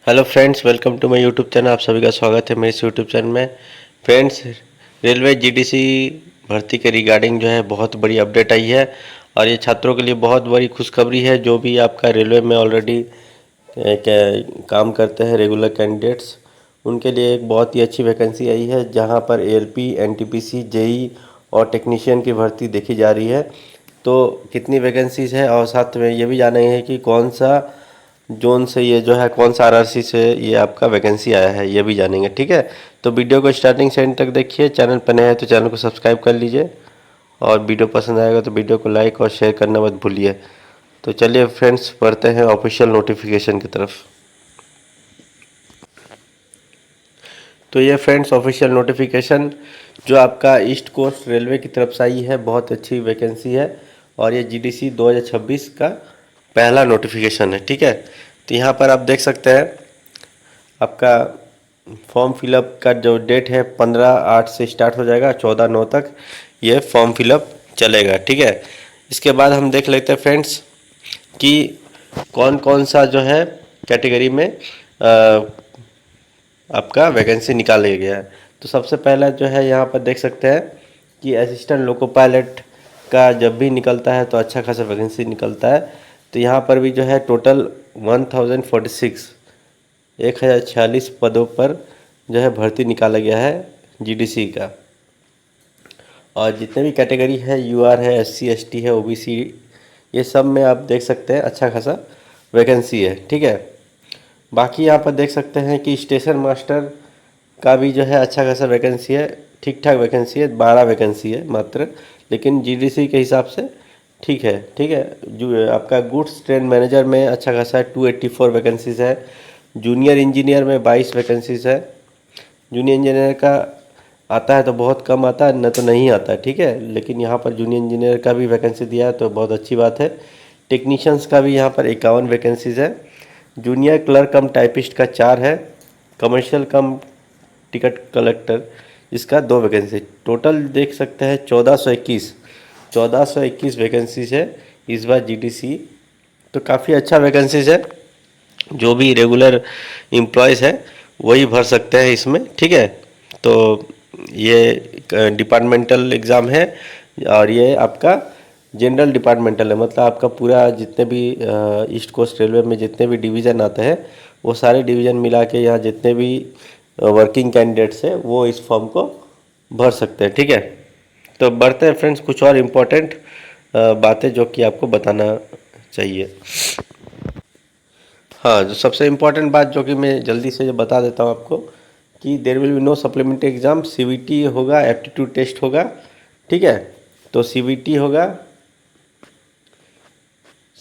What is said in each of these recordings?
Hello friends, welcome to my YouTube channel. आप सभी का स्वागत है मेरे इस यूट्यूब चैनल में। फ्रेंड्स, रेलवे जीडीसी भर्ती के रिगार्डिंग जो है बहुत बड़ी अपडेट आई है और ये छात्रों के लिए बहुत बड़ी खुशखबरी है। जो भी आपका रेलवे में ऑलरेडी काम करते हैं रेगुलर कैंडिडेट्स, उनके लिए एक बहुत ही अच्छी वैकेंसी आई है जहां पर एएलपी, एनटीपीसी, जेई और टेक्नीशियन की भर्ती देखी जा रही है। तो कितनी वैकेंसीज है और साथ में ये भी जानेंगे कि कौन सा जोन से ये जो है, कौन सा आरआरसी से ये आपका वैकेंसी आया है, ये भी जानेंगे। ठीक है, तो वीडियो को स्टार्टिंग से एंड तक देखिए। चैनल पर नए हैं तो चैनल को सब्सक्राइब कर लीजिए और वीडियो पसंद आएगा तो वीडियो को लाइक और शेयर करना मत भूलिए। तो चलिए फ्रेंड्स, बढ़ते हैं ऑफिशियल नोटिफिकेशन की तरफ। तो ये फ्रेंड्स ऑफिशियल नोटिफिकेशन जो आपका ईस्ट कोस्ट रेलवे की तरफ से आई है, बहुत अच्छी वैकेंसी है और ये जीडीसी 2026 का पहला नोटिफिकेशन है। ठीक है, तो यहाँ पर आप देख सकते हैं आपका फॉर्म फिलअप का जो डेट है 15/8 से स्टार्ट हो जाएगा, 14/9 तक ये फॉर्म फिलअप चलेगा। ठीक है, इसके बाद हम देख लेते हैं फ्रेंड्स कि कौन कौन सा जो है कैटेगरी में आपका वैकेंसी निकाला गया है। तो सबसे पहला जो है यहाँ पर देख सकते हैं कि असिस्टेंट लोको पायलट का जब भी निकलता है तो अच्छा खासा वैकेंसी निकलता है। तो यहाँ पर भी जो है टोटल 1046 1046 पदों पर जो है भर्ती निकाला गया है जीडीसी का। और जितने भी कैटेगरी है, यूआर है, एससी एसटी है, ओबीसी, ये सब में आप देख सकते हैं अच्छा खासा वैकेंसी है। ठीक है, बाकी यहाँ पर देख सकते हैं कि स्टेशन मास्टर का भी जो है अच्छा खासा वैकेंसी है, ठीक ठाक वैकेंसी है, 12 वैकेंसी है मात्र, लेकिन जीडीसी के हिसाब से ठीक है। ठीक है, जो आपका गुड्स ट्रेन मैनेजर में अच्छा खासा है, 284 वैकेंसीज है। जूनियर इंजीनियर में 22 वैकेंसीज है। जूनियर इंजीनियर का आता है तो बहुत कम आता है, न तो नहीं आता है। ठीक है, लेकिन यहाँ पर जूनियर इंजीनियर का भी वैकेंसी दिया है तो बहुत अच्छी बात है। टेक्नीशियंस का भी यहाँ पर 51 वैकेंसीज है। जूनियर क्लर्क कम टाइपिस्ट का 4 है। कमर्शियल कम टिकट कलेक्टर इसका 2 वैकेंसी, टोटल देख सकते हैं 1421 वैकेंसीज है इस बार जीडीसी। तो काफ़ी अच्छा वैकेंसीज है, जो भी रेगुलर एम्प्लॉयज़ है वही भर सकते हैं इसमें। ठीक है, तो ये डिपार्टमेंटल एग्ज़ाम है और ये आपका जनरल डिपार्टमेंटल है, मतलब आपका पूरा जितने भी ईस्ट कोस्ट रेलवे में जितने भी डिवीज़न आते हैं वो सारे डिवीज़न मिला के यहाँ जितने भी वर्किंग कैंडिडेट्स हैं वो इस फॉर्म को भर सकते हैं। ठीक है, तो बढ़ते हैं फ्रेंड्स कुछ और इम्पोर्टेंट बातें जो कि आपको बताना चाहिए। हाँ, जो सबसे इम्पोर्टेंट बात जो कि मैं जल्दी से बता देता हूँ आपको कि there will be no supplementary exam. CBT होगा, एप्टीट्यूड टेस्ट होगा। ठीक है, तो सीवीटी होगा,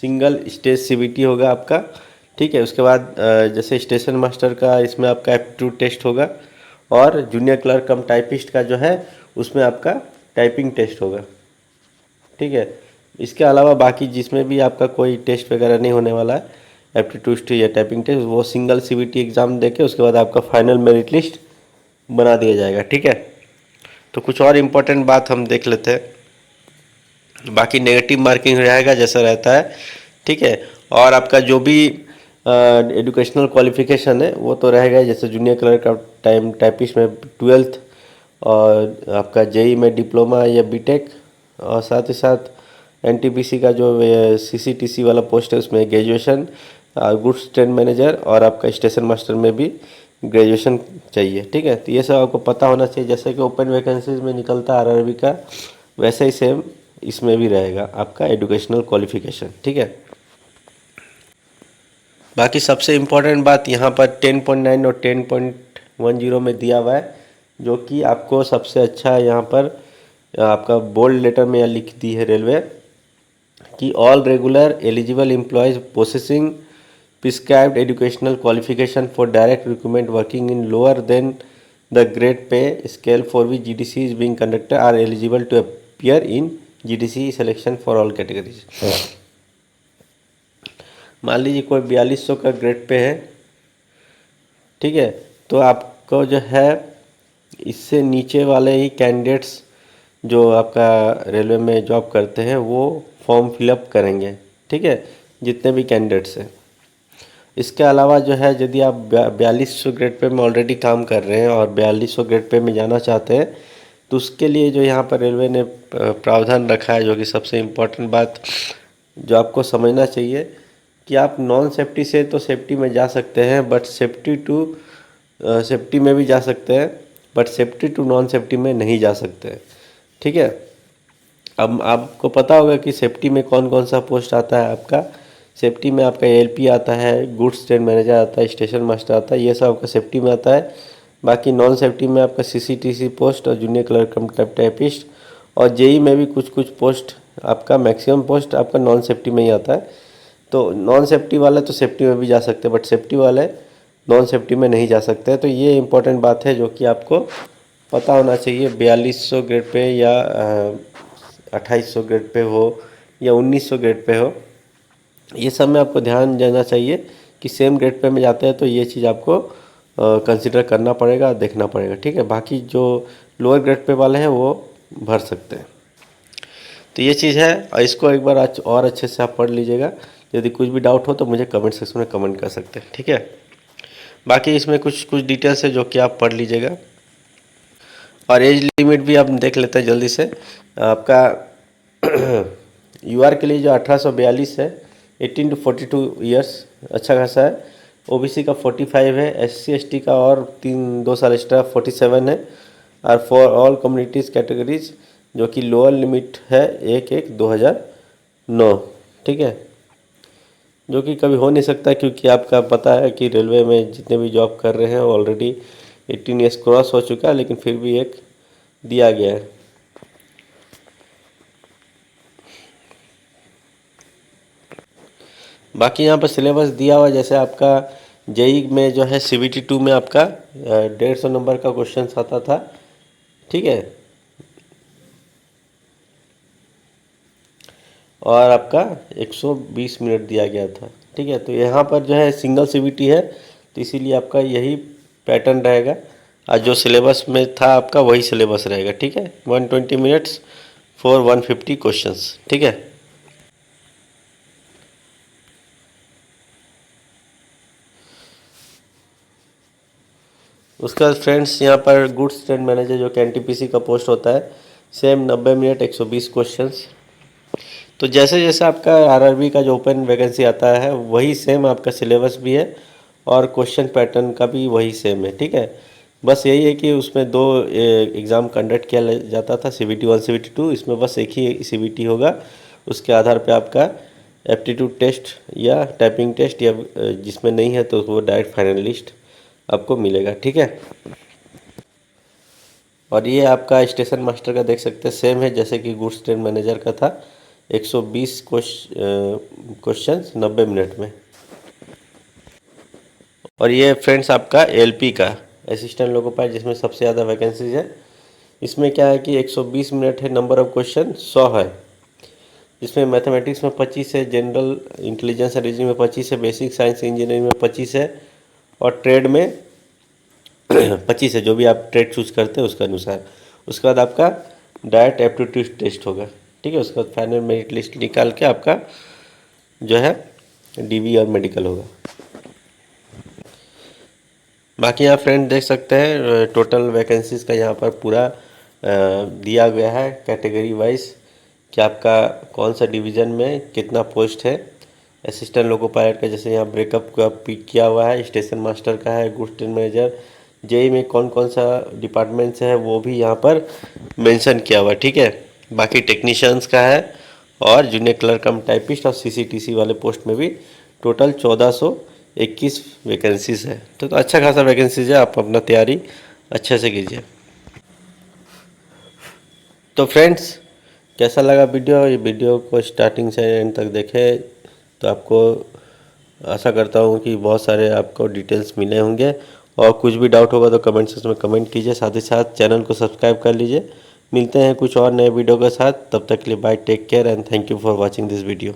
सिंगल स्टेज सीवीटी होगा आपका। ठीक है, उसके बाद जैसे स्टेशन मास्टर का इसमें आपका एप्टीट्यूड टेस्ट होगा और जूनियर क्लर्क कम टाइपिस्ट का जो है उसमें आपका टाइपिंग टेस्ट होगा। ठीक है, इसके अलावा बाकी जिसमें भी आपका कोई टेस्ट वगैरह नहीं होने वाला है, एप्टीट्यूड या टाइपिंग टेस्ट, वो सिंगल सीवीटी एग्ज़ाम देके उसके बाद आपका फाइनल मेरिट लिस्ट बना दिया जाएगा। ठीक है, तो कुछ और इम्पोर्टेंट बात हम देख लेते हैं। बाकी नेगेटिव मार्किंग रहेगा जैसा रहता है। ठीक है, और आपका जो भी एजुकेशनल क्वालिफिकेशन है वो तो रहेगा, जैसे जूनियर क्लर्क का टाइपिस्ट में 12th और आपका जेई में डिप्लोमा या बीटेक, और साथ ही साथ एनटीपीसी का जो सीसीटीसी वाला पोस्ट है उसमें ग्रेजुएशन, गुड्स ट्रेन मैनेजर और आपका स्टेशन मास्टर में भी ग्रेजुएशन चाहिए। ठीक है, तो ये सब आपको पता होना चाहिए। जैसे कि ओपन वैकेंसीज में निकलता है आरआरबी का, वैसे ही सेम इसमें भी रहेगा आपका एजुकेशनल क्वालिफिकेशन। ठीक है, बाकी सबसे इम्पोर्टेंट बात यहाँ पर 10.9 और 10.10 में दिया हुआ है, जो कि आपको सबसे अच्छा यहाँ पर आपका बोल्ड लेटर में यहाँ लिख दी है रेलवे कि all regular eligible employees possessing prescribed educational qualification for direct recruitment working in lower than the grade pay scale for which GDC is being conducted are eligible to appear in GDC selection for all categories. मान लीजिए कोई 4200 का grade pay है। ठीक है, तो आपको जो है इससे नीचे वाले ही कैंडिडेट्स जो आपका रेलवे में जॉब करते हैं वो फॉर्म फिलअप करेंगे। ठीक है, जितने भी कैंडिडेट्स हैं। इसके अलावा जो है यदि आप 4200 ग्रेड पे में ऑलरेडी काम कर रहे हैं और 4200 ग्रेड पे में जाना चाहते हैं तो उसके लिए जो यहाँ पर रेलवे ने प्रावधान रखा है, जो कि सबसे इम्पोर्टेंट बात जो आपको समझना चाहिए कि आप नॉन सेफ्टी से तो सेफ्टी में जा सकते हैं, बट सेफ्टी टू सेफ्टी में भी जा सकते हैं, but safety to non safety में नहीं जा सकते हैं। ठीक है। अब आपको पता होगा कि सेफ्टी में कौन कौन सा पोस्ट आता है आपका। सेफ्टी में आपका एएलपी आता है, गुड्स ट्रेन मैनेजर आता है, स्टेशन मास्टर आता है, ये सब आपका सेफ्टी में आता है। बाकी नॉन सेफ्टी में आपका सीसीटीसी पोस्ट और जूनियर क्लर्क कम टाइपिस्ट, और जेई में भी कुछ कुछ पोस्ट आपका, मैक्सिमम पोस्ट आपका नॉन सेफ्टी में ही आता है। तो नॉन सेफ्टी वाले तो सेफ्टी में भी जा सकते हैं, बट सेफ्टी वाले नॉन सेफ्टी में नहीं जा सकते। तो ये इंपॉर्टेंट बात है जो कि आपको पता होना चाहिए। 4200 ग्रेड पे या 2800 ग्रेड पे हो या 1900 ग्रेड पे हो, ये सब में आपको ध्यान देना चाहिए कि सेम ग्रेड पे में जाते हैं तो ये चीज़ आपको कंसिडर करना पड़ेगा, देखना पड़ेगा। ठीक है। बाकी जो लोअर ग्रेड पे वाले हैं वो भर सकते हैं। तो ये चीज़ है, और इसको एक बार और अच्छे से आप पढ़ लीजिएगा। यदि कुछ भी डाउट हो तो मुझे कमेंट सेक्शन में कमेंट कर सकते हैं। ठीक है। बाकी इसमें कुछ कुछ डिटेल्स है जो कि आप पढ़ लीजिएगा, और एज लिमिट भी आप देख लेते हैं जल्दी से। आपका यूआर के लिए जो 1842 है, 18 to 42 ईयर्स, अच्छा खासा है। ओबीसी का 45 है, एससी एसटी का और 2 साल एक्स्ट्रा 47 है, और फॉर ऑल कम्युनिटीज़ कैटेगरीज जो कि लोअर लिमिट है 1/1/2009। ठीक है। जो कि कभी हो नहीं सकता, क्योंकि आपका पता है कि रेलवे में जितने भी जॉब कर रहे हैं ऑलरेडी 18 ईयर्स क्रॉस हो चुका है, लेकिन फिर भी एक दिया गया है। बाकी यहाँ पर सिलेबस दिया हुआ, जैसे आपका जेई में जो है CBT 2 में आपका 150 नंबर का क्वेश्चन आता था। ठीक है। और आपका 120 मिनट दिया गया था। ठीक है। तो यहाँ पर जो है सिंगल CBT है, तो इसीलिए आपका यही पैटर्न रहेगा, और जो सिलेबस में था आपका वही सिलेबस रहेगा। ठीक है। 120 मिनट्स फॉर 150 क्वेश्चंस। ठीक है। उसके बाद फ्रेंड्स यहाँ पर गुड्स ट्रेन मैनेजर जो कि एनटीपीसी का पोस्ट होता है, सेम 90 मिनट 120 क्वेश्चंस। तो जैसे जैसे आपका आरआरबी का जो ओपन वैकेंसी आता है वही सेम आपका सिलेबस भी है, और क्वेश्चन पैटर्न का भी वही सेम है। ठीक है। बस यही है कि उसमें 2 एग्ज़ाम कंडक्ट किया जाता था, CBT 1 CBT 2। इसमें बस एक ही CBT होगा, उसके आधार पे आपका एप्टीट्यूड टेस्ट या टाइपिंग टेस्ट, या जिसमें नहीं है तो वो डायरेक्ट फाइनल लिस्ट आपको मिलेगा। ठीक है। और ये आपका स्टेशन मास्टर का देख सकते हैं, सेम है जैसे कि गुड्स ट्रेन मैनेजर का था, 120 क्वेश्चंस 90 मिनट में। और ये फ्रेंड्स आपका एलपी का असिस्टेंट लोको पायलट, जिसमें सबसे ज़्यादा वैकेंसीज है। इसमें क्या है कि 120 मिनट है, नंबर ऑफ क्वेश्चन 100 है, जिसमें मैथमेटिक्स में 25 है, जनरल इंटेलिजेंस और रीजनिंग में 25 है, बेसिक साइंस इंजीनियरिंग में 25 है, और ट्रेड में 25 है, जो भी आप ट्रेड चूज करते हैं उसके अनुसार। उसके बाद आपका डायरेक्ट एप्टीट्यूड टेस्ट होगा। ठीक है। उसके बाद फाइनल मेरिट लिस्ट निकाल के आपका जो है डीवी और मेडिकल होगा। बाकी यहाँ फ्रेंड देख सकते हैं टोटल वैकेंसीज़ का यहाँ पर पूरा दिया गया है कैटेगरी वाइज, कि आपका कौन सा डिवीज़न में कितना पोस्ट है। असिस्टेंट लोको पायलट का जैसे यहाँ ब्रेकअप का पिक किया हुआ है, स्टेशन मास्टर का है, गुड्स ट्रेन मैनेजर, जेई में कौन कौन सा डिपार्टमेंट है वो भी यहाँ पर मेंशन किया हुआ है। ठीक है। बाकी टेक्नीशियंस का है, और जूनियर क्लर्क कम टाइपिस्ट और सीसीटीसी वाले पोस्ट में भी टोटल 1421 वैकेंसीज है। तो अच्छा खासा वैकेंसीज है, आप अपना तैयारी अच्छे से कीजिए। तो फ्रेंड्स कैसा लगा वीडियो, ये वीडियो को स्टार्टिंग से एंड तक देखें तो आपको आशा करता हूँ कि बहुत सारे आपको डिटेल्स मिले होंगे, और कुछ भी डाउट होगा तो कमेंट सेक्शन में कमेंट कीजिए। साथ ही साथ चैनल को सब्सक्राइब कर लीजिए। मिलते हैं कुछ और नए वीडियो के साथ, तब तक के लिए bye, take care and thank you for watching this video.